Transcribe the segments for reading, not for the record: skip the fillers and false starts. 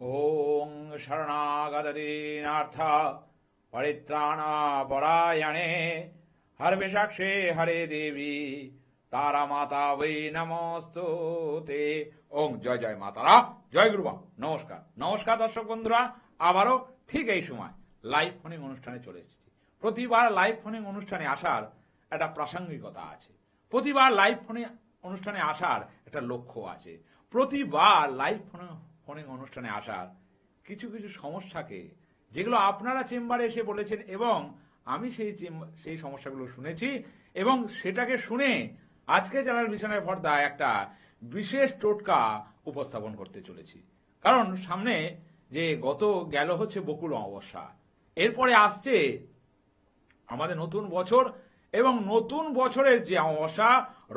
ওং শরণাগতদীনার্থ পরিত্রাণপরায়ণে হরবিষাক্ষে হরে দেবী তারা মাতা বৈ নমস্তুতে। ওং জয় জয় মাতারা, জয় গুরুমা। নমস্কার নমস্কার দর্শক বন্ধুরা, আবারও ঠিক এই সময় লাইভ ফোনিং অনুষ্ঠানে চলে এসেছি। প্রতিবার লাইভ ফোনিং অনুষ্ঠানে আসার একটা প্রাসঙ্গিকতা আছে, প্রতিবার লাইভ ফোনিং অনুষ্ঠানে আসার একটা লক্ষ্য আছে, প্রতিবার লাইভ ফোনিং অনুষ্ঠানে আসার কিছু কিছু সমস্যাকে যেগুলো আপনারা চেম্বারে এসে বলেছেন এবং আমি সেই সমস্যাগুলো শুনেছি এবং সেটাকে শুনে আজকে চ্যানেল বিছানায় পর্দায় একটা বিশেষ টোটকা উপস্থাপন করতে চলেছি। কারণ সামনে যে গত গেল হচ্ছে বকুল অমাবস্যা, এরপরে আসছে আমাদের নতুন বছর এবং নতুন বছরের যে অমাবস্যা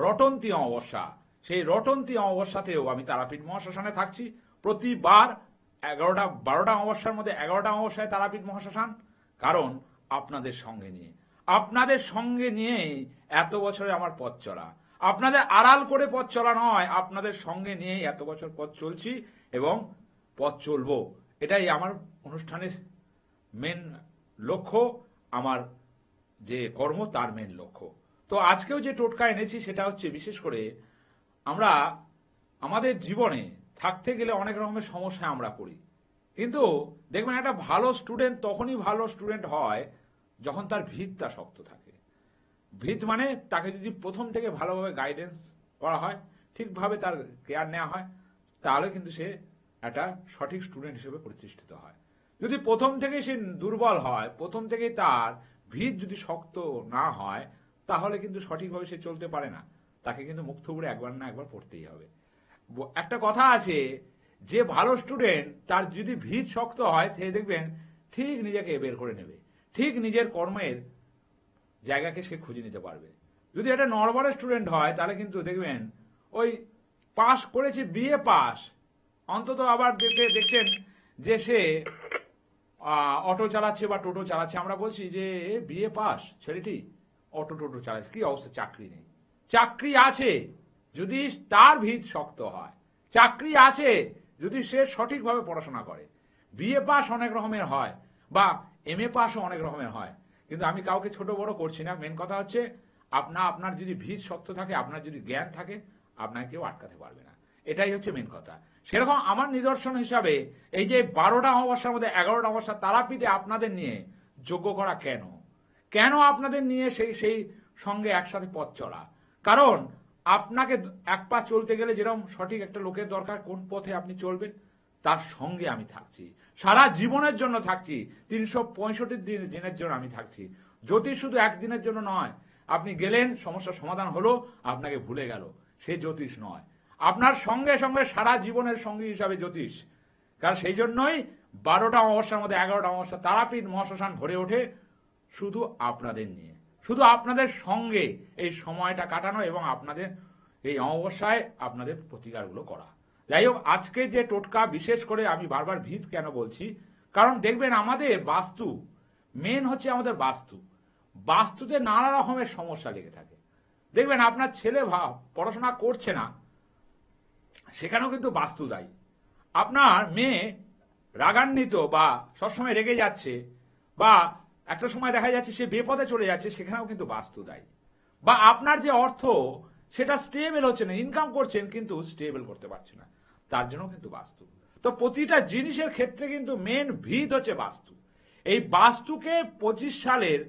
রটন্তী অমাবস্যা, সেই রটন্তী অমাবস্যাতেও আমি তারাপীঠ মহাশ্মশানে থাকছি। প্রতিবার 12টা অমাবস্যার মধ্যে 11টা অমাবস্যায় তারাপীঠ মহাশ্মশান, কারণ আপনাদের সঙ্গে নিয়েই এত বছরে আমার পথ চলা, আপনাদের আড়াল করে পথ চলা নয়, আপনাদের সঙ্গে নিয়েই এত বছর পথ চলছি এবং পথ চলবো। এটাই আমার অনুষ্ঠানের মেন লক্ষ্য, আমার যে কর্ম তার মেন লক্ষ্য। তো আজকেও যে টোটকা এনেছি সেটা হচ্ছে বিশেষ করে আমরা আমাদের জীবনে থাকতে গেলে অনেক রকমের সমস্যায় আমরা পড়ি, কিন্তু দেখবেন একটা ভালো স্টুডেন্ট তখনই ভালো স্টুডেন্ট হয় যখন তার ভিতটা শক্ত থাকে। ভিত মানে তাকে যদি প্রথম থেকে ভালোভাবে গাইডেন্স করা হয়, ঠিকভাবে তার কেয়ার নেওয়া হয়, তাহলে কিন্তু সে একটা সঠিক স্টুডেন্ট হিসেবে প্রতিষ্ঠিত হয়। যদি প্রথম থেকে সে দুর্বল হয়, প্রথম থেকে তার ভিত যদি শক্ত না হয়, তাহলে কিন্তু সঠিকভাবে সে চলতে পারে না, তাকে কিন্তু মুখ থুবড়ে একবার না একবার পড়তেই হবে। একটা কথা আছে যে ভালো স্টুডেন্ট তার যদি ভিত শক্ত হয় সে দেখবেন ঠিক নিজেকে বের করে নেবে, ঠিক নিজের কর্মের জায়গাকে সে খুঁজে নিতে পারবে। যদি একটা নর্মাল স্টুডেন্ট হয় তাহলে কিন্তু দেখবেন ওই পাস করেছে, বিএ পাস, অন্তত আবার দেখছেন যে সে অটো চালাচ্ছে বা টোটো চালাচ্ছে, আমরা বলছি যে বিএ পাস ছেলেটি অটো টোটো চালাচ্ছে, কি অবস্থা, চাকরি নেই। চাকরি আছে যদি তার ভিত শক্ত হয়, চাকরি আছে যদি সে সঠিকভাবে পড়াশোনা করে। বিএ পাস অনেক রকমের হয় বা এমএ পাসও অনেক রকমের হয়, কিন্তু আমি কাউকে ছোট বড় করছি না। মেন কথা হচ্ছে আপনার যদি ভিত শক্ত থাকে, আপনার যদি জ্ঞান থাকে, আপনাকে কেউ আটকাতে পারবে না, এটাই হচ্ছে মেন কথা। সেরকম আমার নিদর্শন হিসাবে এই যে 12টা অমাবস্যার মধ্যে 11টা অমাবস্যা তারাপীঠে আপনাদের নিয়ে যোগ্য করা, কেন আপনাদের নিয়ে সেই সঙ্গে একসাথে পথ চলা, কারণ আপনাকে এক পা চলতে গেলে যেরকম সঠিক একটা লোকের দরকার, কোন পথে আপনি চলবেন তার সঙ্গে আমি থাকছি, সারা জীবনের জন্য থাকছি, 365 দিনের জন্য আমি থাকছি। জ্যোতিষ শুধু একদিনের জন্য নয়, আপনি গেলেন সমস্যার সমাধান হলো, আপনাকে ভুলে গেল, সে জ্যোতিষ নয়। আপনার সঙ্গে সঙ্গে সারা জীবনের সঙ্গী হিসাবে জ্যোতিষ। কারণ সেই জন্যই 12টা অমাবস্যার মধ্যে 11টা অমাবস্যা তারাপীঠ মহাশ্মশান ভরে ওঠে শুধু আপনাদের নিয়ে, শুধু আপনাদের সঙ্গে এই সময়টা কাটানো এবং আপনাদের এই অমাবস্যায় আপনাদের প্রতিকারগুলো করা। যাই হোক, আজকে যে টোটকা, বিশেষ করে আমি বারবার ভিত কেন বলছি, কারণ দেখবেন আমাদের বাস্তু মেন হচ্ছে আমাদের বাস্তুতে নানা রকমের সমস্যা লেগে থাকে। দেখবেন আপনার ছেলে পড়াশোনা করছে না, সেখানেও কিন্তু বাস্তু দায়ী। আপনার মেয়ে রাগান্বিত বা সবসময় রেগে যাচ্ছে বা একটা সময় দেখা যাচ্ছে সে বেপথে চলে যাচ্ছে, সেখানেও কিন্তু বাস্তু দায়ী। বা আপনার যে অর্থ সেটা স্টেবল হচ্ছে না, ইনকাম করছেন কিন্তু স্টেবল করতে পারছে না, তার জন্য কিন্তু বাস্তু। তো প্রতিটা জিনিসের ক্ষেত্রে কিন্তু মেন ভিত হচ্ছে বাস্তু। এই বাস্তুকে 25 সালের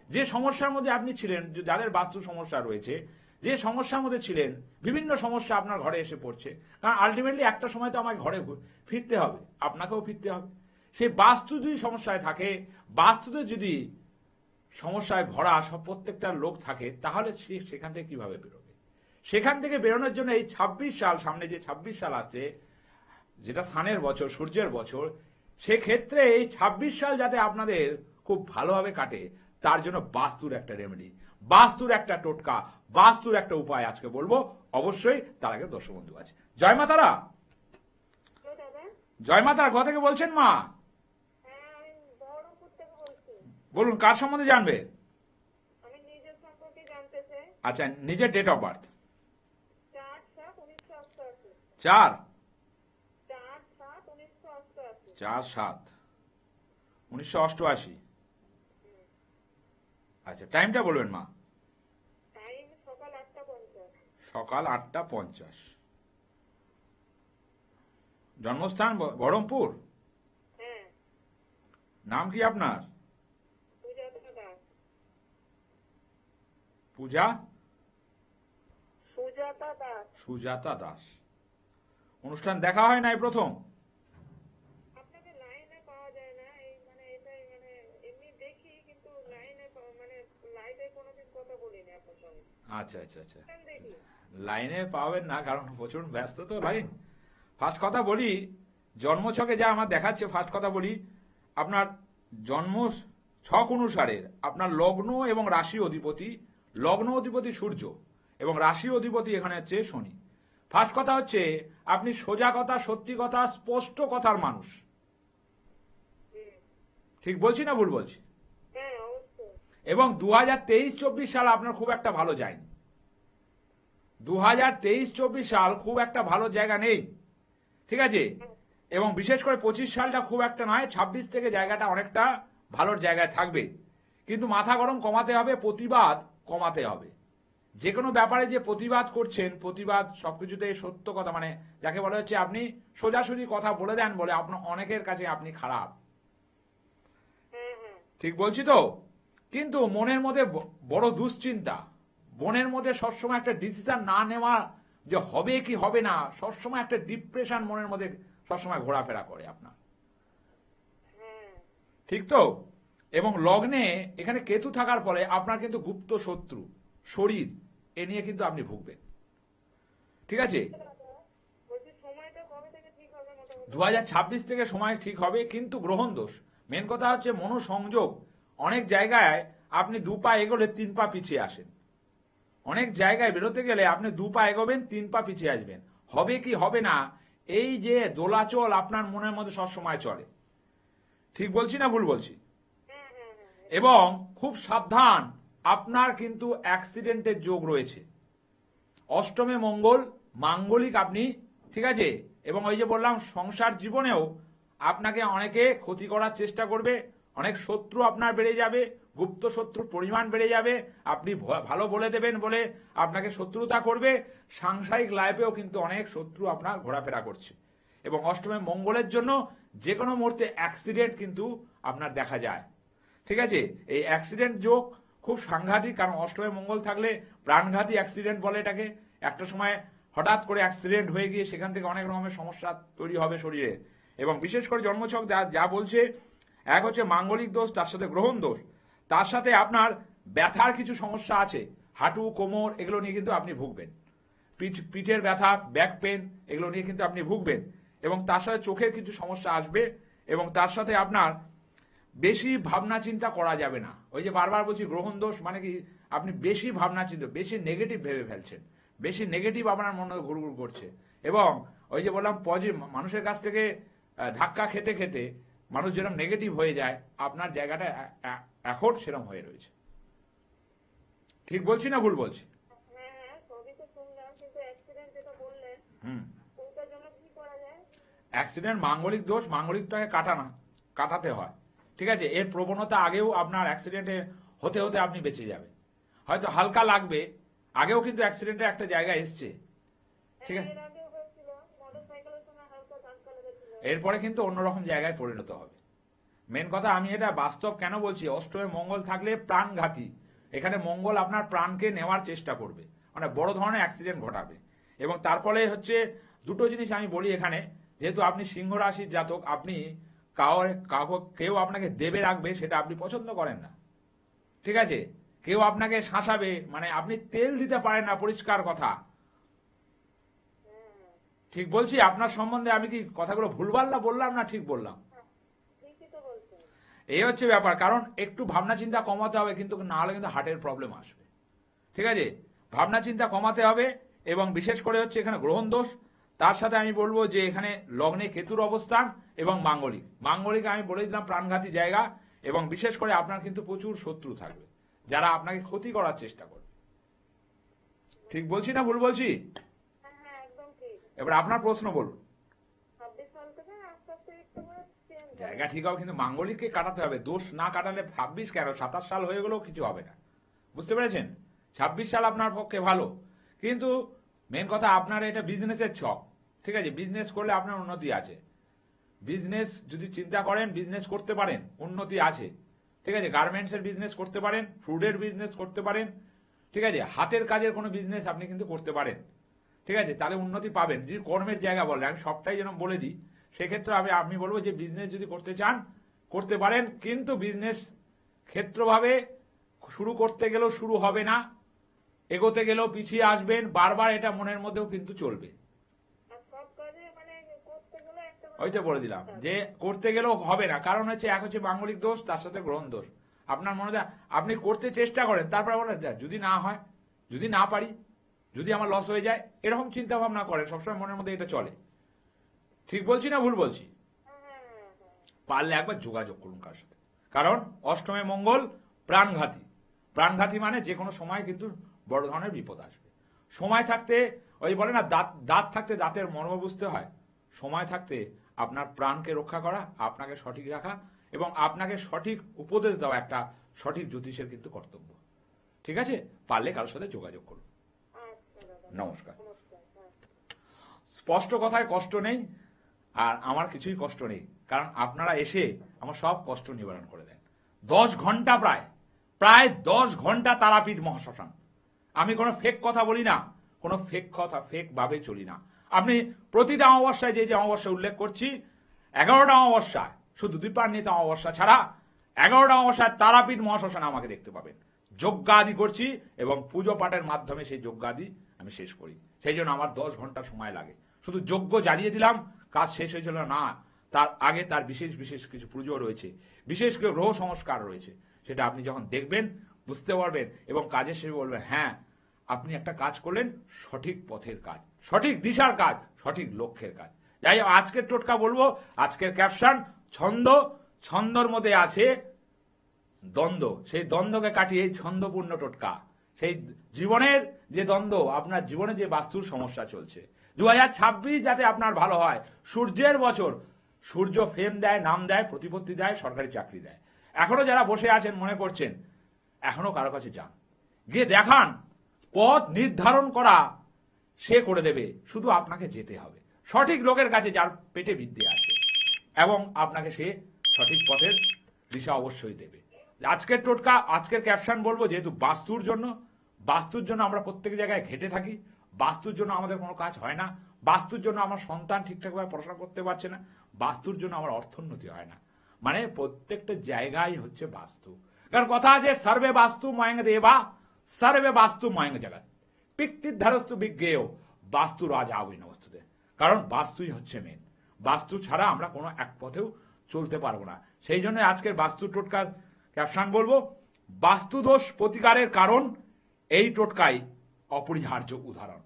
যে সমস্যার মধ্যে আপনি ছিলেন, যাদের বাস্তু সমস্যা রয়েছে, যে সমস্যার মধ্যে ছিলেন, বিভিন্ন সমস্যা আপনার ঘরে এসে পড়ছে, কারণ আলটিমেটলি একটা সময় তো আমার ঘরে ফিরতে হবে, আপনাকেও ফিরতে হবে। সেই বাস্তু যদি সমস্যায় থাকে, বাস্তুতে যদি সমস্যায় ভরা প্রত্যেকটা লোক থাকে, তাহলে সে সেখান থেকে কিভাবে বেরোবে? সেখান থেকে বেরোনোর জন্য এই 26 সাল, সামনে যে 26 সাল আছে, যেটা সানের বছর, সূর্যের বছর, সেক্ষেত্রে এই 26 সাল যাতে আপনাদের খুব ভালোভাবে কাটে, তার জন্য বাস্তুর একটা রেমেডি, বাস্তুর একটা টোটকা, বাস্তুর একটা উপায় আজকে বলবো। অবশ্যই তার আগে দর্শক বন্ধু আছে। জয় মাতারা, জয় মাতারা, কোথা থেকে বলছেন মা? বলুন, কার সম্বন্ধে জানবে? আচ্ছা, নিজের ডেট অফ বার্থ? 4 4/7/1988। আচ্ছা, টাইমটা বলবেন মা। টাইম সকাল 8:50। সকাল 8:50। জন্মস্থান বহরমপুর। হ্যাঁ। নাম কি আপনার? সুজাতা দাস। পূজা সুজাতা দাস। সুজাতা দাস। অনুষ্ঠান দেখা হয় নাই প্রথম? আপনাকে লাইনে পাওয়া যায় না, এই মানে এটাই মানে এমনি দেখি কিন্তু লাইনে মানে লাইভে কোনোদিন কথা বলিনি আপনার সঙ্গে। আচ্ছা আচ্ছা আচ্ছা। দেখি। লাইনে পাবেন না, কারণ প্রচুর ব্যস্ত তো লাইন। ফার্স্ট কথা বলি, জন্মছকে যা আমার দেখাচ্ছে, ফার্স্ট কথা বলি, আপনার জন্ম ছক অনুসারে আপনার লগ্ন এবং রাশি অধিপতি, লগ্ন অধিপতি সূর্য এবং রাশি অধিপতি এখানে হচ্ছে শনি। ফার্স্ট কথা হচ্ছে আপনি সোজা কথা, সত্যি কথা, স্পষ্ট কথার মানুষ। ঠিক বলছি না ভুল বলছি? হ্যাঁ অবশ্যই। এবং 2023-24 সাল আপনার খুব একটা ভালো যায়নি। 2023-24 সাল খুব একটা ভালো জায়গা নেই, ঠিক আছে? এবং বিশেষ করে 25 সালটা খুব একটা নয়, 26 থেকে জায়গাটা অনেকটা ভালোর জায়গায় থাকবে। কিন্তু মাথা গরম কমাতে হবে, প্রতিবাদ কমাতে হবে। যে কোনো ব্যাপারে যে প্রতিবাদ করছেন, প্রতিবাদ সবকিছুতে সত্য কথা, মানে যাকে বলা হচ্ছে আপনি সোজাসুজি কথা বলে দেন বলে আপনার অনেকের কাছে আপনি খারাপ। ঠিক বলছি তো? কিন্তু মনের মধ্যে বড় দুশ্চিন্তা, মনের মধ্যে সবসময় একটা ডিসিশন না নেওয়া, যে হবে কি হবে না, সবসময় একটা ডিপ্রেশন মনের মধ্যে সবসময় ঘোরাফেরা করে আপনার। ঠিক তো? এবং লগ্নে এখানে কেতু থাকার ফলে আপনার কিন্তু গুপ্ত শত্রু, শরীর, এ নিয়ে কিন্তু আপনি ভুগবেন। ঠিক আছে? 2026 থেকে সময় ঠিক হবে, কিন্তু গ্রহণ দোষ। মেন কথা হচ্ছে মনোসংযোগ। অনেক জায়গায় আপনি 2 পা এগোলে 3 পা পিছিয়ে আসেন। অনেক জায়গায় বেরোতে গেলে আপনি 2 পা এগোবেন, 3 পা পিছিয়ে আসবেন। হবে কি হবে না, এই যে দোলাচল আপনার মনের মধ্যে সবসময় চলে। ঠিক বলছি না ভুল বলছি? এবং খুব সাবধান, আপনার কিন্তু অ্যাক্সিডেন্টের যোগ রয়েছে। অষ্টমে মঙ্গল, মাঙ্গলিক আপনি, ঠিক আছে? এবং ওই যে বললাম সংসার জীবনেও আপনাকে অনেকে ক্ষতি করার চেষ্টা করবে, অনেক শত্রু আপনার বেড়ে যাবে, গুপ্ত শত্রুর পরিমাণ বেড়ে যাবে, আপনি ভালো বলে দেবেন বলে আপনাকে শত্রুতা করবে। সাংসারিক লাইফেও কিন্তু অনেক শত্রু আপনার ঘোরাফেরা করছে। এবং অষ্টমে মঙ্গলের জন্য যে কোনো মুহূর্তে অ্যাক্সিডেন্ট কিন্তু আপনার দেখা যায়। ঠিক আছে? এই অ্যাক্সিডেন্ট যোগ খুব সাংঘাতিক, কারণ অষ্টমে মঙ্গল থাকলে প্রাণঘাতী অ্যাক্সিডেন্ট বলে এটাকে। একটা সময় হঠাৎ করে অ্যাক্সিডেন্ট হয়ে গিয়ে সেখান থেকে অনেক রকমের সমস্যা তৈরি হবে শরীরে। এবং বিশেষ করে জন্মছক যা বলছে, এক হচ্ছে মাঙ্গলিক দোষ, তার সাথে গ্রহণ দোষ, তার সাথে আপনার ব্যথার কিছু সমস্যা আছে, হাঁটু, কোমর, এগুলো নিয়ে কিন্তু আপনি ভুগবেন। পিঠের ব্যথা, ব্যাক পেন, এগুলো নিয়ে কিন্তু আপনি ভুগবেন। এবং তার সাথে চোখের কিছু সমস্যা আসবে। এবং তার সাথে আপনার বেশি ভাবনা চিন্তা করা যাবে না। ওই যে বারবার বলছি গ্রহণ দোষ মানে কি, আপনি বেশি ভাবনা চিন্তা, বেশি নেগেটিভ ভেবে ফেলছেন, বেশি নেগেটিভ আপনার মনে ঘুরঘুর করছে। এবং ওই যে বললাম পজিটিভ, মানুষের কাছ থেকে ধাক্কা খেতে খেতে মানুষ যেরকম নেগেটিভ হয়ে যায়, আপনার জায়গাটা এখন সেরকম হয়ে রয়েছে। ঠিক বলছি না ভুল বলছি? অ্যাক্সিডেন্ট মাঙ্গলিক দোষ, মাঙ্গলিকটাকে কাটাতে হয়। ঠিক আছে? এর প্রবণতা আগেও আপনার অ্যাক্সিডেন্টে হতে হতে আপনি বেঁচে যাবেন, হয়তো হালকা লাগবে। আগেও কিন্তু অ্যাক্সিডেন্টের একটা জায়গা এসছে, ঠিক আছে? এরপরে কিন্তু অন্যরকম জায়গায় পরিণত হবে। মেন কথা, আমি এটা বাস্তব কেন বলছি, অষ্টমে মঙ্গল থাকলে প্রাণঘাতী। এখানে মঙ্গল আপনার প্রাণকে নেওয়ার চেষ্টা করবে, মানে বড় ধরনের অ্যাক্সিডেন্ট ঘটাবে। এবং তারপরে হচ্ছে দুটো জিনিস আমি বলি এখানে, যেহেতু আপনি সিংহ রাশির জাতক, আপনি কেউ আপনাকে দেবে রাখবে সেটা আপনি পছন্দ করেন না। ঠিক আছে? কেউ আপনাকে শাসাবে, মানে আপনি তেল দিতে পারেন না, পরিষ্কার কথা। ঠিক বলছি? আপনার সম্বন্ধে আমি কি কথাগুলো ভুলভাল না বললাম, না ঠিক বললাম? এই হচ্ছে ব্যাপার। কারণ একটু ভাবনা চিন্তা কমাতে হবে, কিন্তু না হলে কিন্তু হার্টের প্রবলেম আসবে। ঠিক আছে? ভাবনা চিন্তা কমাতে হবে। এবং বিশেষ করে হচ্ছে এখানে গ্রহণ দোষ, তার সাথে আমি বলবো যে এখানে লগ্নে কেতুর অবস্থান এবং মাঙ্গলিক আমি বলে দিলাম প্রাণঘাতী জায়গা। এবং বিশেষ করে আপনার কিন্তু প্রচুর শত্রু থাকবে, যারা আপনাকে ক্ষতি করার চেষ্টা করবে। ঠিক বলছি না ভুল বলছি? এবার আপনার প্রশ্ন বলুন। জায়গা ঠিক হবে, কিন্তু মাঙ্গলিককে কাটাতে হবে। দোষ না কাটালে 26 কেন 27 সাল হয়ে গেলেও কিছু হবে না, বুঝতে পেরেছেন? 26 সাল আপনার পক্ষে ভালো, কিন্তু মেন কথা আপনার এটা বিজনেসের ছক, ঠিক আছে? বিজনেস করলে আপনার উন্নতি আছে। বিজনেস যদি চিন্তা করেন, বিজনেস করতে পারেন, উন্নতি আছে, ঠিক আছে? গার্মেন্টসের বিজনেস করতে পারেন, ফুডের বিজনেস করতে পারেন, ঠিক আছে? হাতের কাজের কোনো বিজনেস আপনি কিন্তু করতে পারেন, ঠিক আছে? তাহলে উন্নতি পাবেন। যদি কর্মের জায়গা বলে, আমি সবটাই যেন বলে দিই, সেক্ষেত্রে আমি বলবো যে বিজনেস যদি করতে চান করতে পারেন, কিন্তু বিজনেস ক্ষেত্রভাবে শুরু করতে গেলেও শুরু হবে না, এগোতে গেলেও পিছিয়ে আসবেন, বারবার এটা মনের মধ্যেও কিন্তু চলবে। আর সব কাজে মানে করতে গেলে একটা ওই তো বলে দিলাম যে করতে গেলেও হবে না, কারণ হচ্ছে এক হচ্ছে মাঙ্গলিক দোষ, তার সাথে গ্রহণ দোষ। আপনার মনে হয় আপনি করতে চেষ্টা করেন, তারপরে বলেন যদি না হয়, যদি না পারি, যদি আমার লস হয়ে যায়, এরকম চিন্তা ভাবনা করেন, সবসময় মনের মধ্যে এটা চলে। ঠিক বলছি না ভুল বলছি? পারলে একবার যোগাযোগ করুন কার সাথে, কারণ অষ্টমে মঙ্গল প্রাণঘাতী। প্রাণঘাতী মানে যে কোনো সময় কিন্তু বড় ধরনের বিপদ আসবে। সময় থাকতে, ওই বলে না দাঁত থাকতে দাঁতের মর্ম বুঝতে হয়, সময় থাকতে আপনার প্রাণকে রক্ষা করা, আপনাকে সঠিক রাখা এবং আপনাকে সঠিক উপদেশ দেওয়া একটা সঠিক জ্যোতিষের কিন্তু কর্তব্য। ঠিক আছে? পারলে কারোর সাথে যোগাযোগ করুন। আচ্ছা দাদা, নমস্কার। নমস্কার। হ্যাঁ। স্পষ্ট কথায় কষ্ট নেই, আর আমার কিছুই কষ্ট নেই, কারণ আপনারা এসে আমার সব কষ্ট নিবারণ করে দেন। 10 ঘন্টা প্রায় 10 ঘন্টা তারাপীঠ মহাশ্মশান। আমি কোনো ফেক কথা বলি না, কোনো ফেক কথা ফেক ভাবে চলি না। আপনি প্রতিটা অমাবস্যায় যে অমাবস্যা উল্লেখ করছি, 11টা অমাবস্যায়, শুধু দ্বীপান্বিত অমাবস্যা ছাড়া 11টা অমাবস্যায় তারাপীঠ মহাশ্মশানে আমাকে দেখতে পাবেন। যজ্ঞাদি করছি এবং পুজো পাঠের মাধ্যমে সেই যজ্ঞাদি আমি শেষ করি। সেই জন্য আমার 10 ঘন্টা সময় লাগে। শুধু যজ্ঞ জ্বালিয়ে দিলাম, কাজ শেষ হয়েছিল না, তার আগে তার বিশেষ বিশেষ কিছু পুজো রয়েছে, বিশেষ করে গ্রহ সংস্কার রয়েছে। সেটা আপনি যখন দেখবেন বুঝতে পারবেন এবং কাজের শেষে বলবেন হ্যাঁ আপনি একটা কাজ করলেন, সঠিক পথের কাজ, সঠিক দিশার কাজ, সঠিক লক্ষ্যের কাজ। যাই হোক, আজকের টোটকা বলবো, আজকের ক্যাপশন ছন্দর মধ্যে আছে দ্বন্দ্ব। সেই দ্বন্দ্বকে কাটিয়ে এই ছন্দপূর্ণ টোটকা, সেই জীবনের যে দ্বন্দ্ব, আপনার জীবনে যে বাস্তুর সমস্যা চলছে, 2026 যাতে আপনার ভালো হয়। সূর্যের বছর, সূর্য ফেম দেয়, নাম দেয়, প্রতিপত্তি দেয়, সরকারি চাকরি দেয়। এখনো যারা বসে আছেন মনে করছেন, এখনো কারো কাছে যান, গিয়ে দেখান, পথ নির্ধারণ করা সে করে দেবে, শুধু আপনাকে যেতে হবে সঠিক লোকের কাছে যার পেটে বিদ্যে আছে, এবং আপনাকে সে সঠিক পথের দিশা অবশ্যই দেবে। আজকের টোটকা, আজকের ক্যাপশন বলবো, যেহেতু বাস্তুর জন্য আমরা প্রত্যেক জায়গায় ঘেটে থাকি, বাস্তুর জন্য আমাদের কোনো কাজ হয় না, বাস্তুর জন্য আমার সন্তান ঠিকঠাকভাবে পড়াশোনা করতে পারছে না, বাস্তুর জন্য আমার অর্থোন্নতি হয় না। মানে প্রত্যেকটা জায়গায় হচ্ছে বাস্তু। কারণ কথা আছে সর্বে বাস্তু ময়ং দেবা, সর্বে বাস্তু ময়ং জগৎ, পিকটিধারস্তু বিজ্ঞেয় বাস্তু রাজা অভিনবস্তুতে। কারণ বাস্তুই হচ্ছে মেন, বাস্তু ছাড়া আমরা কোনো এক পথেও চলতে পারবো না। সেই জন্য আজকের বাস্তু টোটকার ক্যাপশন বলবো, বাস্তুদোষ প্রতিকারের কারণ এই টোটকাই অপরিহার্য উদাহরণ।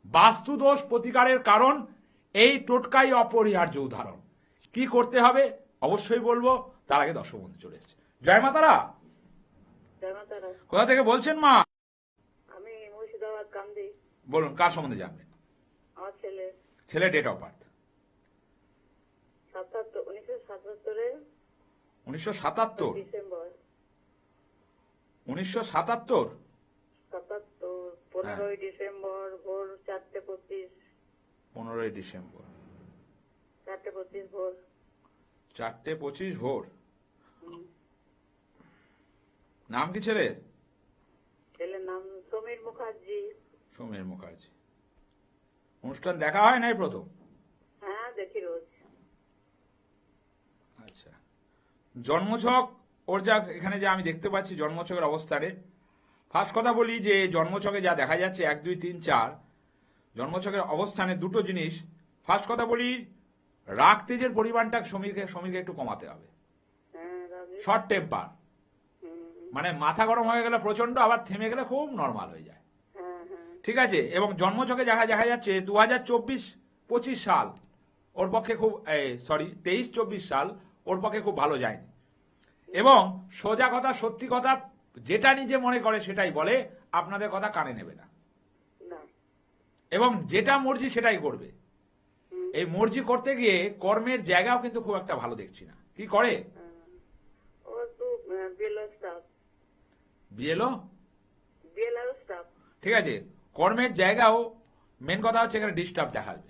বাস্তুদোষ প্রতিকারের কারণ এই টোটকাই অপরিহার্য উদাহরণ। কি করতে হবে অবশ্যই বলবো, তার আগে দর্শক বন্ধু চলে এসেছে। জয় মাতারা। জয় মাতারা। কোথা থেকে বলছেন মা? আমি মুর্শিদাবাদ কান্দি। বলুন, কার সম্বন্ধে জানবেন? আমার ছেলে ডেট অফ বার্থ 1977 1977। ডিসেম্বর। 1977 15ই ডিসেম্বর ভোর 4:25। 15ই ডিসেম্বর 4:25 ভোর। 4:25 ভোর। নাম কি ছেলের? ছেলের নাম সমীর মুখার্জি। সমীর মুখার্জি। অনুষ্ঠান দেখা হয় নাই প্রথম? হ্যাঁ, দেখি রোজ। আচ্ছা, জন্মছক ওর যা এখানে যা আমি দেখতে পাচ্ছি জন্মছকের অবস্থানে, ফার্স্ট কথা বলি যে জন্মছকে যা দেখা যাচ্ছে 1 2 3 4 জন্মছকের অবস্থানে দুটো জিনিস। ফার্স্ট কথা বলি, রাগ তেজের পরিমাণটা সমীরকে একটু কমাতে হবে। শর্ট টেম্পার, মানে মাথা গরম হয়ে গেলে প্রচন্ড, আবার থেমে গেলে খুব নর্মাল হয়ে যায়, ঠিক আছে? এবং জন্মছকে দেখা যাচ্ছে 2024-25 সাল ওর পক্ষে খুব, 23-24 সাল ওর পক্ষে খুব ভালো যায়নি। এবং সোজা কথা, সত্যি কথা, যেটা নিজে মনে করে সেটাই বলে, আপনাদের কথা কানে নেবে না, এবং যেটা মর্জি সেটাই করবে। এই মর্জি করতে গিয়ে কর্মের জায়গাও কিন্তু খুব একটা ভালো দেখছি না। কি করে? ও একটু BLR staff. BLO? BLR staff. ঠিক আছে, কর্মের জায়গাও মেন কথা হচ্ছে এখানে ডিস্টার্ব দেখাবে।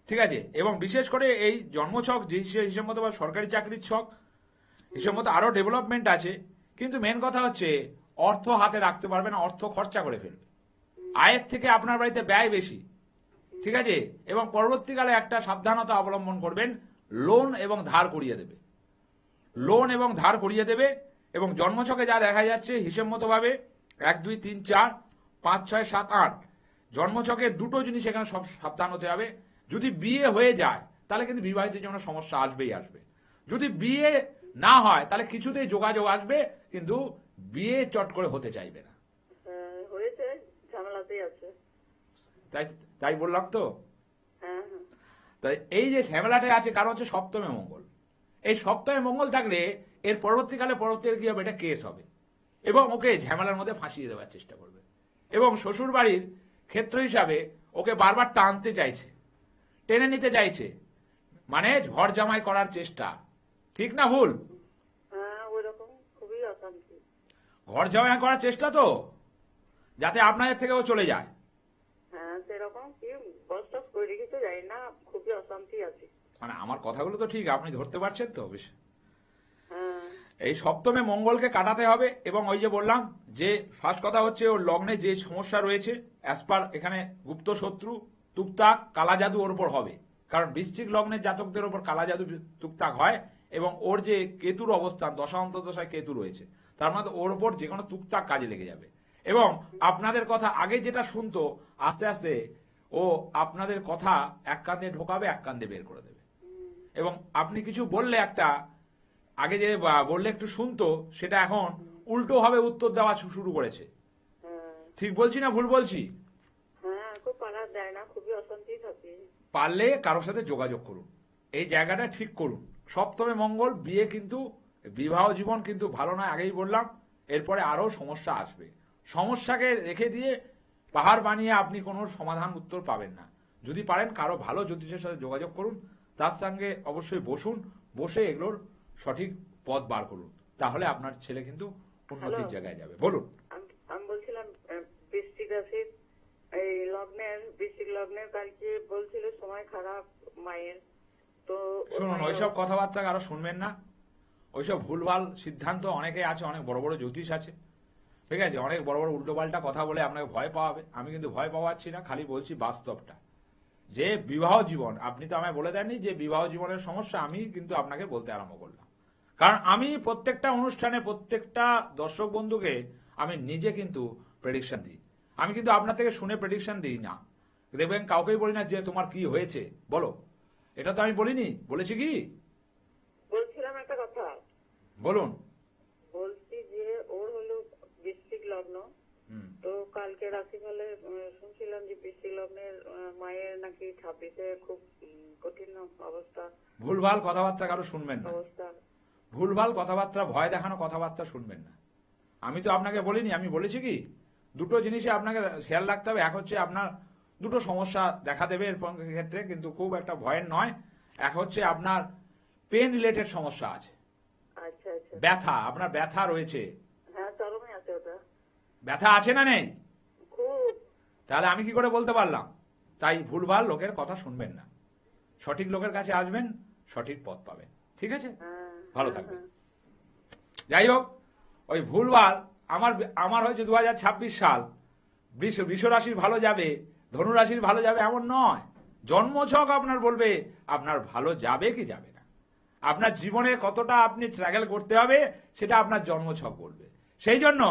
ঠিক আছে, এবং বিশেষ করে এই জন্মছক যে হিসেব মতো বা সরকারি চাকরির ছক হিসেব মতো আরো ডেভেলপমেন্ট আছে, কিন্তু মেন কথা হচ্ছে অর্থ হাতে রাখতে পারবে না, অর্থ খরচা করে ফেলবে। আয়ের থেকে আপনার বাড়িতে ব্যয় বেশি। ঠিক আছে, এবং পরবর্তীকালে একটা সাবধানতা অবলম্বন করবেন, লোন এবং ধার করিয়ে দেবে। লোন এবং ধার করিয়ে দেবে। এবং জন্মছকে যা দেখা যাচ্ছে হিসেব মতো ভাবে 1 2 3 4 5 6 7 8 জন্মছকে দুটো জিনিস এখানে সব সাবধান হতে হবে। যদি বিয়ে হয়ে যায় তাহলে কিন্তু বিবাহিত জীবনে সমস্যা আসবেই আসবে। যদি বিয়ে না হয় তাহলে কিছুতেই যোগাযোগ আসবে, কিন্তু বিয়ে চট করে হতে চাইবে না। হয়েছে, ঝামেলাতেই আছে। তাই তাই বললাম তো। হ্যাঁ হ্যাঁ। তাই এই যে ঝামেলাটা আছে কারণ হচ্ছে সপ্তমে মঙ্গল। এই সপ্তমে মঙ্গল থাকলে এর পরবর্তীকালে কি হবে, এটা কেস হবে এবং ওকে ঝামেলার মধ্যে ফাঁসিয়ে দেওয়ার চেষ্টা করবে। এবং শ্বশুর বাড়ির ক্ষেত্র হিসাবে ওকে বারবার টানতে চাইছে, টেনে নিতে চাইছে, মানে ঝড় জামাই করার চেষ্টা। ঠিক না ভুল? হ্যাঁ, ওইরকম খুবই অশান্তি। ঘর জামাই করার চেষ্টা তো, যাতে আপনাদের থেকে ও চলে যায়। হ্যাঁ, সেরকম কি বস টস করে রেখেছে জানি না, খুবই অশান্তি আছে। মানে আমার কথাগুলো তো ঠিক আপনি ধরতে পারছেন তো বেশ। হ্যাঁ এই সপ্তমে মঙ্গলকে কাটাতে হবে। এবং ওই যে বললাম যে ফার্স্ট কথা হচ্ছে ওর লগ্নে যে সমস্যা রয়েছে অ্যাজ পার এখানে গুপ্ত শত্রু তুকতাক কালা জাদু ওর উপর হবে। কারণ বৃশ্চিক লগ্নের জাতকদের ওপর কালা জাদু তুকতাক হয় এবং ওর যে কেতুর অবস্থান দশা অন্তর্দশায় কেতু রয়েছে, তার মানে ওর উপর যে কোনো তুকতাক কাজে লেগে যাবে। এবং আপনাদের কথা আগে যেটা শুনতো আস্তে আস্তে ও আপনাদের কথা এক কান্দে ঢোকাবে, এক কান্দে বের করে দেবে। এবং আপনি কিছু বললে একটা আগে যে বললে একটু শুনতো, সেটা এখন উল্টো ভাবে উত্তর দেওয়া শুরু করেছে। হ্যাঁ ঠিক বলছি না ভুল বলছি? হ্যাঁ, খুব পাড়া দেয় না, খুবই অশান্তি থাকে। পারলে কারোর সাথে যোগাযোগ করুন, এই জায়গাটা ঠিক করুন। সপ্তমে মঙ্গল, বিয়ে কিন্তু বিবাহ জীবন কিন্তু ভালো নয়, আগেই বললাম। এরপরে আরো সমস্যা আসবে। সমস্যাকে রেখে দিয়ে পাহাড় বানিয়ে আপনি কোনো সমাধান উত্তর পাবেন না। যদি পারেন কারো ভালো জ্যোতিষের সাথে যোগাযোগ করুন, তার সঙ্গে অবশ্যই বসুন, বসে এগুলোর সঠিক পথ বার করুন, তাহলে আপনার ছেলে কিন্তু উন্নতির জায়গায় যাবে। বলুন। আমি বলছিলাম বৃশ্চিক রাশির এই লগ্নের, বৃশ্চিক লগ্নের কালকে বলছিল সময় খারাপ মায়ের। তো শুনুন, ওইসব কথাবার্তা আরো শুনবেন না। ওইসব ভুলভাল সিদ্ধান্ত অনেকে আছে, অনেক বড় বড় জ্যোতিষ আছে, ঠিক আছে, অনেক বড় বড় উল্টোপাল্টা কথা বলে আপনাকে ভয় পাওয়াবে। আমি কিন্তু ভয় পাওয়াচ্ছি না, খালি বলছি বাস্তবটা, যে বিবাহ জীবন আপনি তো আমায় বলে দেননি যে বিবাহ জীবনের সমস্যা, আমি কিন্তু আপনাকে বলতে আরম্ভ করলাম। কারণ আমি প্রত্যেকটা অনুষ্ঠানে প্রত্যেকটা দর্শক বন্ধুকে আমি নিজে কিন্তু প্রেডিকশন দিই। আমি কিন্তু আপনার থেকে শুনে প্রেডিকশন দিই না। দেখবেন কাউকেই বলি না যে তোমার কি হয়েছে বলো, এটা তো আমি বলিনি। বলেছি কি? বলছিলাম একটা কথা। বলুন। বলছি যে ওর হলো বৃশ্চিক লগ্ন। তো কালকে রাশিফলে শুনছিলাম যে বৃশ্চিক লগ্নের মায়ের নাকি 26-এ খুব কঠিন অবস্থা। ভুলভাল কথাবার্তা কারো শুনবেন না। অবস্থা ভুলভাল কথাবার্তা, ভয় দেখানো কথাবার্তা শুনবেন না। আমি তো আপনাকে বলিনি, আমি বলেছি কি দুটো জিনিসে আপনাকে খেয়াল রাখতে হবে। এক হচ্ছে আপনার দুটো সমস্যা দেখা দেবে এর ক্ষেত্রে, কিন্তু খুব একটা ভয়ের নয়। এক হচ্ছে আপনার পেন রিলেটেড সমস্যা আছে, আচ্ছা আচ্ছা। ব্যথা, আপনার ব্যথা রয়েছে। হ্যাঁ, চরমে আছে ওটা। ব্যথা আছে না নেই? খুব। তাহলে আমি কি করে বলতে পারলাম? তাই ভুলভাল লোকের কথা শুনবেন না, সঠিক লোকের কাছে আসবেন, সঠিক পথ পাবেন। ঠিক আছে, ভালো থাকবেন। যাই হোক, ওই ভুলভাল আমার হয়েছে 2026 সাল, বৃষ রাশির ভালো যাবে, ধনু রাশির ভালো যাবে এমন নয়। জন্মছক আপনার বলবে আপনার ভালো যাবে কি যাবে না। আপনার জীবনে কতটা আপনি স্ট্রাগল করতে হবে সেটা আপনার জন্মছক বলবে। সেই জন্য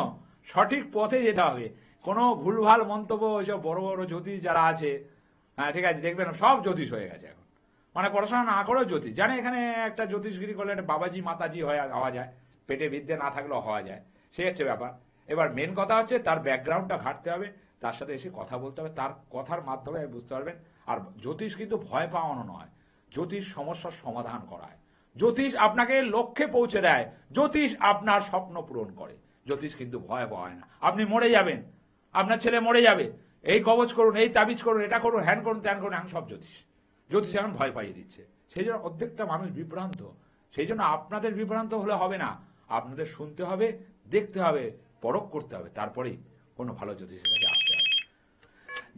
সঠিক পথে যেতে হবে। কোনো ভুলভাল মন্তব্য, ওইসব বড় বড় জ্যোতিষ যারা আছে, হ্যাঁ ঠিক আছে, দেখবেন সব জ্যোতিষ হয়ে গেছে এখন। মানে পড়াশোনা না করেও জ্যোতিষ জানে। এখানে একটা জ্যোতিষগিরি করলে একটা বাবাজি মাতাজি হওয়া যায়, পেটে বিদ্যে না থাকলেও হওয়া যায়, সে হচ্ছে ব্যাপার। এবার মেন কথা হচ্ছে তার ব্যাকগ্রাউন্ডটা ঘাটতে হবে, তার সাথে এসে কথা বলতে হবে, তার কথার মাধ্যমে বুঝতে পারবেন। আর জ্যোতিষ কিন্তু ভয় পাওয়ানো নয়, জ্যোতিষ সমস্যার সমাধান করায়। জ্যোতিষ আপনাকে লক্ষ্যে পৌঁছে দেয়, জ্যোতিষ আপনার স্বপ্ন পূরণ করে। জ্যোতিষ কিন্তু ভয় পাওয়ায় না। আপনি মরে যাবেন, আপনার ছেলে মরে যাবে, এই কবচ করুন, এই তাবিজ করুন, এটা করুন, হ্যান করুন, ত্যান করুন, সব জ্যোতিষ। জ্যোতিষ এখন ভয় পাইয়ে দিচ্ছে, সেই জন্য অর্ধেকটা মানুষ বিভ্রান্ত। সেই জন্য আপনাদের বিভ্রান্ত হলে হবে না, আপনাদের শুনতে হবে, দেখতে হবে, পরখ করতে হবে, তারপরেই কোনো ভালো জ্যোতিষের কাছে আসতে হবে।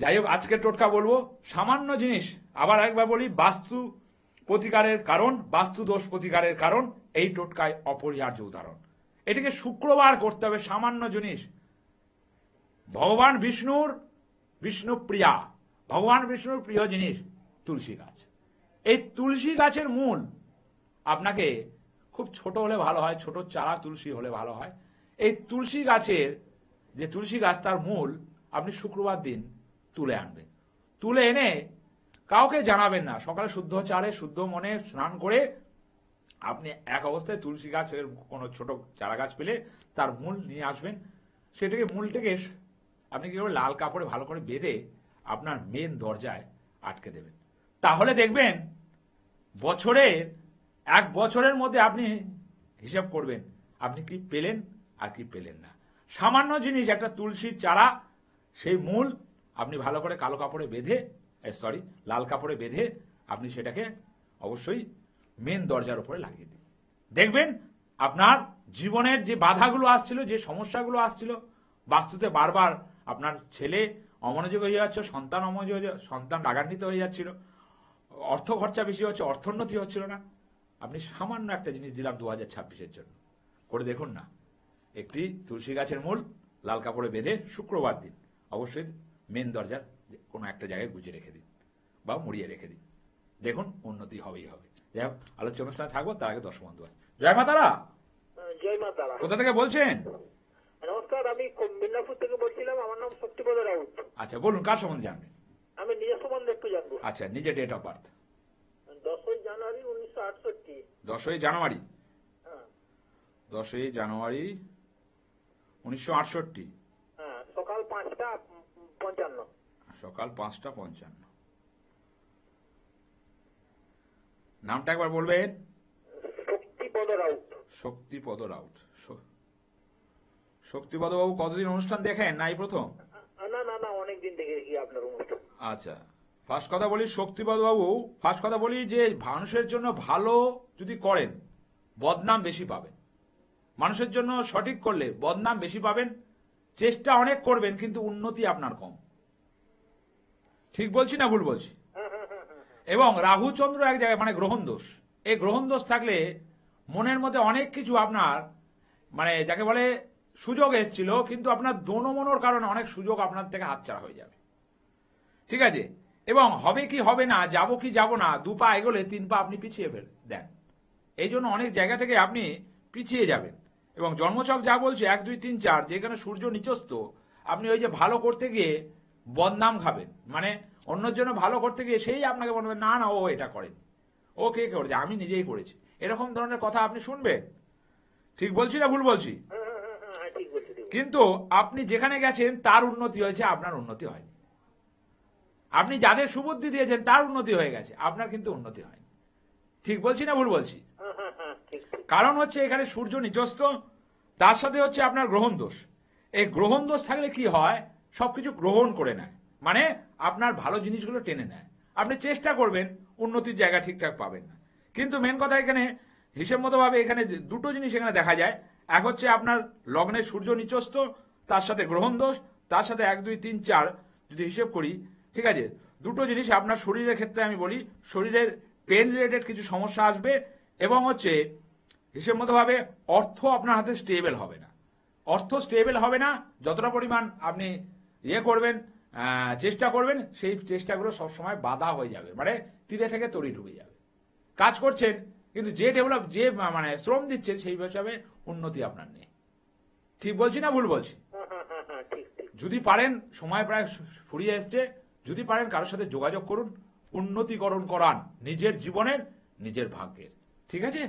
যাই হোক, আজকের টোটকা বলবো সামান্য জিনিস, আবার একবার বলি, বাস্তু প্রতিকারের কারণ, বাস্তু দোষ প্রতিকারের কারণ, এই টোটকায় অপরিহার্য উদাহরণ। এটাকে শুক্রবার করতে হবে, সামান্য জিনিস। ভগবান বিষ্ণুর বিষ্ণুপ্রিয়া, ভগবান বিষ্ণুর প্রিয় জিনিস তুলসী গাছ। এই তুলসী গাছের মূল আপনাকে খুব ছোট হলে ভালো হয়, ছোট চারা তুলসী হলে ভালো হয়। এই তুলসী গাছের যে তুলসী গাছ, তার মূল আপনি শুক্রবার দিন তুলে আনবেন। তুলে এনে কাউকে জানাবেন না, সকালে শুদ্ধ চারে শুদ্ধ মনে স্নান করে আপনি এক অবস্থায় তুলসী গাছের কোনো ছোট চারা গাছ পেলে তার মূল নিয়ে আসবেন। সেটাকে মূলটাকে আপনি কি করবেন, লাল কাপড়ে ভালো করে বেঁধে আপনার মেন দরজায় আটকে দেবেন। তাহলে দেখবেন বছরের 1 বছরের মধ্যে আপনি হিসাব করবেন আপনি কি পেলেন আর কি পেলেন না। সামান্য জিনিস, একটা তুলসীর চারা, সেই মূল আপনি ভালো করে কালো কাপড়ে বেঁধে, লাল কাপড়ে বেঁধে আপনি সেটাকে অবশ্যই মেন দরজার উপরে লাগিয়ে দিন। দেখবেন আপনার জীবনের যে বাধাগুলো আসছিল, যে সমস্যাগুলো আসছিল, বাস্তুতে বারবার আপনার ছেলে অমনোযোগ হয়ে যাচ্ছে, সন্তান অমনোযোগ, সন্তান রাগান্বিত হয়ে যাচ্ছিল, অর্থ খরচা বেশি হচ্ছে, অর্থোন্নতি হচ্ছিল না, আপনি সামান্য একটা জিনিস দিলাম 2026-এর জন্য, করে দেখুন না। একটি তুলসী গাছের মূল লাল কাপড়ে বেঁধে শুক্রবার দিন অবশ্যই মেন দরজার কোনো একটা জায়গায় গুজে রেখে দিন বা মুড়িয়ে রেখে দিন, দেখুন উন্নতি হবেই হবে। যাই হোক, আলোচ্য অনুষ্ঠানে থাকবো, তার আগে দর্শক বন্ধু আছে। জয় মা তারা। জয় মা তারা। কোথা থেকে বলছেন? নমস্কার, আমি মিদনাপুর থেকে বলছিলাম। আমার নাম শক্তিপদ রাউত। আচ্ছা, বলুন কার সম্বন্ধে জানবেন? আমি নিজের সম্বন্ধে একটু জানবো। আচ্ছা, নিজের ডেট অফ বার্থ। 10ই জানুয়ারি 1968। 10ই জানুয়ারি, হ্যাঁ 10ই জানুয়ারি 1968। হ্যাঁ, সকাল 5টা 55। সকাল 5টা 55। নামটা একবার বলবেন? শক্তিপদ রাউত। শক্তিপদ রাউত। শক্তিপদ বাবু কতদিন অনুষ্ঠান দেখেন, নাই প্রথম? না না না, অনেকদিন থেকে দেখি আপনার অনুষ্ঠান। আচ্ছা, ফার্স্ট কথা বলি শক্তিপদ বাবু, ফার্স্ট কথা বলি যে মানুষের জন্য ভালো যদি করেন বদনাম বেশি পাবেন। মানুষের জন্য সঠিক করলে বদনাম বেশি পাবেন। চেষ্টা অনেক করবেন কিন্তু উন্নতি আপনার কম। ঠিক বলছি না ভুল বলছি? এবং রাহু চন্দ্র এক জায়গায়, মানে গ্রহণ দোষ, এই গ্রহণ দোষ থাকলে মনের মধ্যে অনেক কিছু আপনার, মানে যাকে বলে সুযোগ এসেছিল, কিন্তু আপনার দোনমনোর কারণে অনেক সুযোগ আপনার থেকে হাতছাড়া হয়ে যাবে। ঠিক আছে? এবং হবে কি হবে না, যাব কি যাব না, 2 পা এগোলে 3 পা আপনি পিছিয়ে দেন। এই জন্য অনেক জায়গা থেকে আপনি পিছিয়ে যাবেন। এবং জন্মছক যা বলছে 1 2 3 4, যেখানে সূর্য নিচস্থ, আপনি ওই যে ভালো করতে গিয়ে বদনাম খাবেন। মানে অন্যের জন্য ভালো করতে গিয়ে সেই আপনাকে বলবেন না না ও এটা করেনি, ও কে করেছে, আমি নিজেই করেছি, এরকম ধরনের কথা আপনি শুনবেন। ঠিক বলছি না ভুল বলছি? কিন্তু আপনি যেখানে গেছেন তার উন্নতি হয়েছে, আপনার উন্নতি হয়নি। আপনি যাদের সুবুদ্ধি দিয়েছেন তার উন্নতি হয়ে গেছে, আপনার কিন্তু উন্নতি হয়নি। ঠিক বলছি না ভুল বলছি? কারণ হচ্ছে এখানে সূর্য নিচস্থ, তার সাথে হচ্ছে আপনার গ্রহণ দোষ। এই গ্রহণ দোষ থাকলে কি হয়, সবকিছু গ্রহণ করে নেয়, মানে আপনার ভালো জিনিসগুলো টেনে নেয়। আপনি চেষ্টা করবেন, উন্নতির জায়গা ঠিকঠাক পাবেন না। কিন্তু মেন কথা এখানে হিসেব মতো ভাবে এখানে 2টো জিনিস এখানে দেখা যায়। এক হচ্ছে আপনার লগ্নে সূর্য নিচস্থ, তার সাথে গ্রহণ দোষ, তার সাথে 1 2 3 4 যদি হিসেব করি, ঠিক আছে, 2টো জিনিস আপনার শরীরের ক্ষেত্রে আমি বলি, শরীরের পেন রিলেটেড কিছু সমস্যা আসবে। এবং হচ্ছে হিসেব মতো ভাবে অর্থ আপনার হাতে স্টেবল হবে না। অর্থ স্টেবল হবে না, যতটা পরিমাণ আপনি করবেন, চেষ্টা করবেন, সেই চেষ্টাগুলো সবসময় বাধা হয়ে যাবে, মানে তীরে থেকে তরি ডুবে যাবে। কাজ করছেন কিন্তু যে মানে শ্রম দিচ্ছেন সেই হিসাবে উন্নতি আপনার নেই। ঠিক বলছি না ভুল বলছি? যদি পারেন, সময় প্রায় ফুরিয়ে এসছে, যদি পারেন কারোর সাথে যোগাযোগ করুন, উন্নতিকরণ করান নিজের জীবনের, নিজের ভাগ্যের। ঠিক আছে?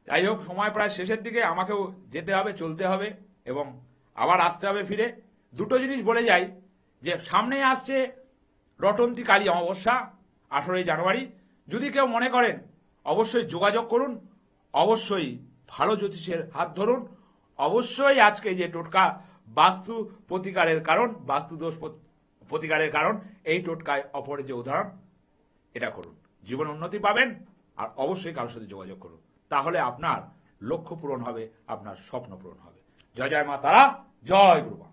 যাই হোক, সময় প্রায় শেষের দিকে, আমাকেও যেতে হবে, চলতে হবে এবং আবার আসতে হবে ফিরে। 2টো জিনিস বলে যাই, যে সামনে আসছে রটন্তী কালী অমাবস্যা 18ই জানুয়ারি। যদি কেউ মনে করেন অবশ্যই যোগাযোগ করুন, অবশ্যই ভালো জ্যোতিষের হাত ধরুন, অবশ্যই আজকে যে টোটকা বাস্তু প্রতিকারের কারণ, বাস্তু দোষ প্রতিকারের কারণ, এই টোটকায় অপরের যে উদাহরণ, এটা করুন, জীবন উন্নতি পাবেন। আর অবশ্যই কারোর সাথে যোগাযোগ করুন, তাহলে আপনার লক্ষ্য পূরণ হবে, আপনার স্বপ্ন পূরণ হবে। জয় জয় মা তারা, জয় গুরুমা।